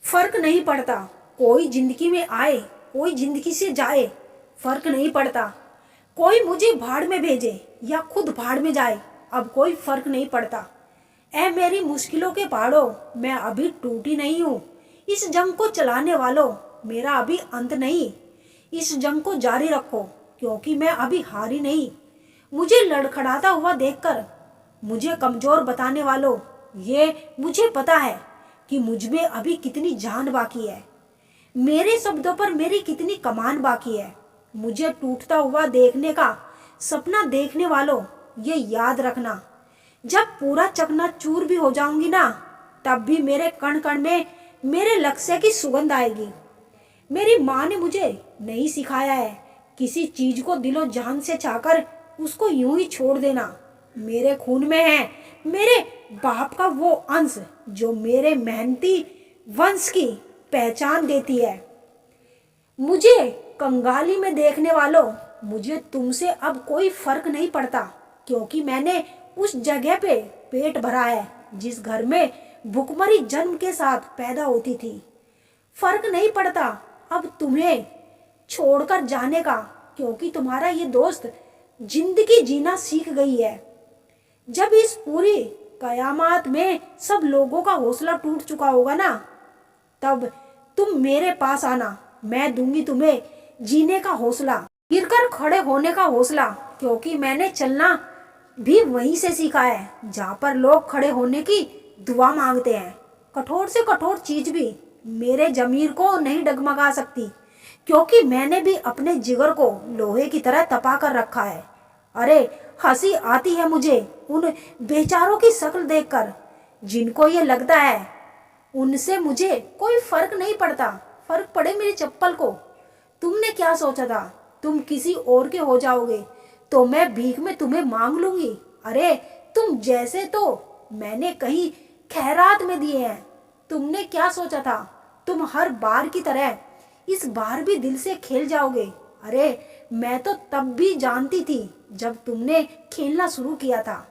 फर्क नहीं पड़ता, कोई जिंदगी में आए कोई जिंदगी से जाए, फर्क नहीं पड़ता। कोई मुझे भाड़ में भेजे या खुद भाड़ में जाए, अब कोई फर्क नहीं पड़ता। ऐ मेरी मुश्किलों के पहाड़ों, मैं अभी टूटी नहीं हूँ। इस जंग को चलाने वालों, मेरा अभी अंत नहीं। इस जंग को जारी रखो, क्योंकि मैं अभी हारी नहीं। मुझे लड़खड़ाता हुआ देखकर मुझे कमजोर बताने वालों, ये मुझे पता है कि मुझ में अभी कितनी जान बाकी है। मेरे शब्दों पर मेरी कितनी कमान बाकी है। मुझे टूटता हुआ देखने का सपना देखने वालों, ये याद रखना, जब पूरा चकनाचूर भी हो जाऊंगी ना, तब भी मेरे कण कण में मेरे लक्ष्य की सुगंध आएगी। मेरी माँ ने मुझे नहीं सिखाया है किसी चीज को दिलो जान से चाहकर उसको यूं ही छोड़ देना। मेरे खून में है मेरे बाप का वो अंश जो मेरे मेहनती वंश की पहचान देती है। मुझे कंगाली में देखने वालों, मुझे तुमसे अब कोई फर्क नहीं पड़ता, क्योंकि मैंने उस जगह पे पेट भरा है जिस घर में भुखमरी जन्म के साथ पैदा होती थी। फर्क नहीं पड़ता अब तुम्हें छोड़कर जाने का, क्योंकि तुम्हारा ये दोस्त जिंदगी जीना सीख गई है। जब इस पूरी कयामत में सब लोगों का हौसला टूट चुका होगा ना, तब तुम मेरे पास आना। मैं दूंगी तुम्हें जीने का हौसला, गिरकर खड़े होने का हौसला, क्योंकि मैंने चलना भी वहीं से सीखा है जहाँ पर लोग खड़े होने की दुआ मांगते हैं। कठोर से कठोर चीज भी मेरे जमीर को नहीं डगमगा सकती, क्योंकि मैंने भी अपने जिगर को लोहे की तरह तपा कर रखा है। अरे हंसी आती है मुझे उन बेचारों की शक्ल देखकर, जिनको ये लगता है उनसे मुझे कोई फर्क नहीं पड़ता। फर्क पड़े मेरी चप्पल को। तुमने क्या सोचा था तुम किसी और के हो जाओगे तो मैं भीख में तुम्हें मांग लूंगी? अरे तुम जैसे तो मैंने कहीं खैरात में दिए हैं। तुमने क्या सोचा था तुम हर बार की तरह इस बार भी दिल से खेल जाओगे? अरे मैं तो तब भी जानती थी जब तुमने खेलना शुरू किया था।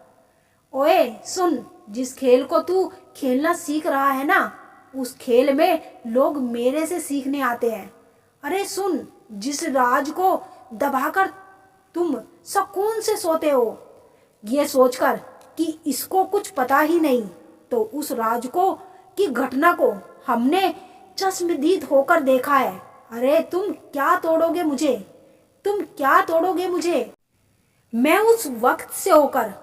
ओए सुन, जिस खेल को तू खेलना सीख रहा है ना, उस खेल में लोग मेरे से सीखने आते हैं। अरे सुन, जिस राज को दबाकर तुम सुकून से सोते हो ये सोचकर कि इसको कुछ पता ही नहीं, तो उस राज को की घटना को हमने चश्मदीद होकर देखा है। अरे तुम क्या तोड़ोगे मुझे? तुम क्या तोड़ोगे मुझे? मैं उस वक्त से होकर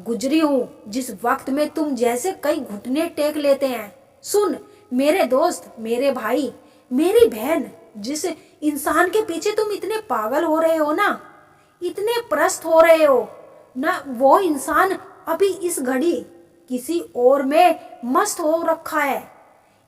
गुजरी हूँ जिस वक्त में तुम जैसे कई घुटने टेक लेते हैं। सुन मेरे दोस्त, मेरे भाई, मेरी बहन, जिस इंसान के पीछे तुम इतने पागल हो रहे हो ना, इतने प्रस्त हो रहे हो ना, वो इंसान अभी इस घड़ी किसी और में मस्त हो रखा है।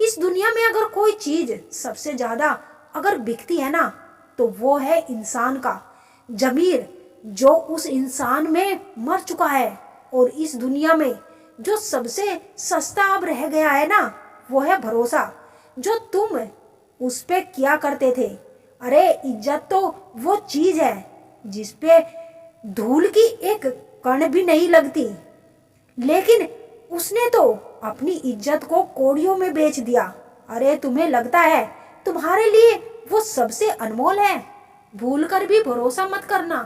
इस दुनिया में अगर कोई चीज सबसे ज्यादा अगर बिकती है ना, तो वो है इंसान का जमीर, जो उस इंसान में मर चुका है। और इस दुनिया में जो सबसे सस्ता अब रह गया है ना, वो है भरोसा, जो तुम उस पे किया करते थे। अरे इज्जत तो वो चीज है जिस पे धूल की एक कण भी नहीं लगती, लेकिन उसने तो अपनी इज्जत को कौड़ियों में बेच दिया। अरे तुम्हें लगता है तुम्हारे लिए वो सबसे अनमोल है? भूल कर भी भरोसा मत करना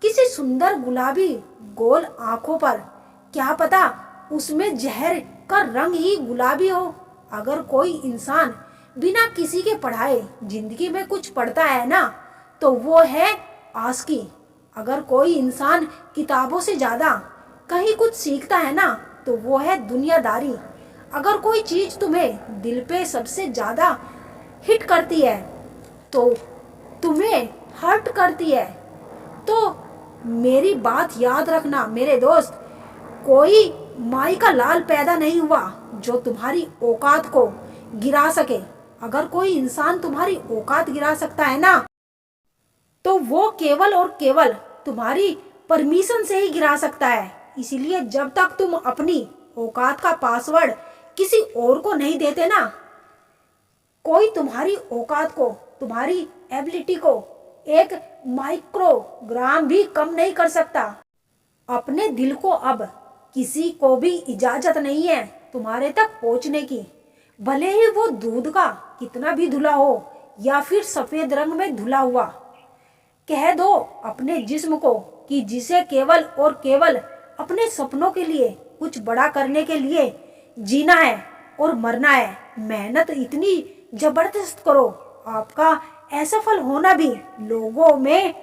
किसी सुंदर गुलाबी गोल आंखों पर। क्या पता उसमें जहर का रंग ही गुलाबी हो। अगर कोई इंसान बिना किसी के पढ़ाए जिंदगी में कुछ पढ़ता है ना, तो वो है आशिकी। अगर कोई इंसान किताबों से ज्यादा कहीं कुछ सीखता है ना, तो वो है दुनियादारी। अगर कोई चीज तुम्हें दिल पे सबसे ज्यादा हिट करती है, तो तुम्हें हर्ट करती है, तो मेरी बात याद रखना मेरे दोस्त, कोई माई का लाल पैदा नहीं हुआ जो तुम्हारी औकात को गिरा सके। अगर कोई इंसान तुम्हारी औकात गिरा सकता है ना, तो वो केवल और केवल तुम्हारी परमिशन से ही गिरा सकता है। इसीलिए जब तक तुम अपनी औकात का पासवर्ड किसी और को नहीं देते ना, कोई तुम्हारी औकात को, तुम्हारी एबिलिटी को एक माइक्रोग्राम भी कम नहीं कर सकता। अपने दिल को अब किसी को भी इजाजत नहीं है तुम्हारे तक पहुंचने की। भले ही वो दूध का कितना भी धुला हो या फिर सफेद रंग में धुला हुआ। कह दो अपने जिस्म को कि जिसे केवल और केवल अपने सपनों के लिए, कुछ बड़ा करने के लिए जीना है और मरना है। मेहनत इतनी जबरदस्त करो आपका असफल होना भी लोगों में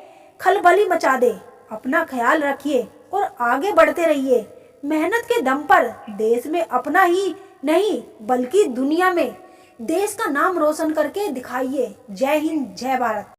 खलबली मचा दे। अपना ख्याल रखिए और आगे बढ़ते रहिए। मेहनत के दम पर देश में अपना ही नहीं बल्कि दुनिया में देश का नाम रोशन करके दिखाइए। जय हिंद, जय भारत।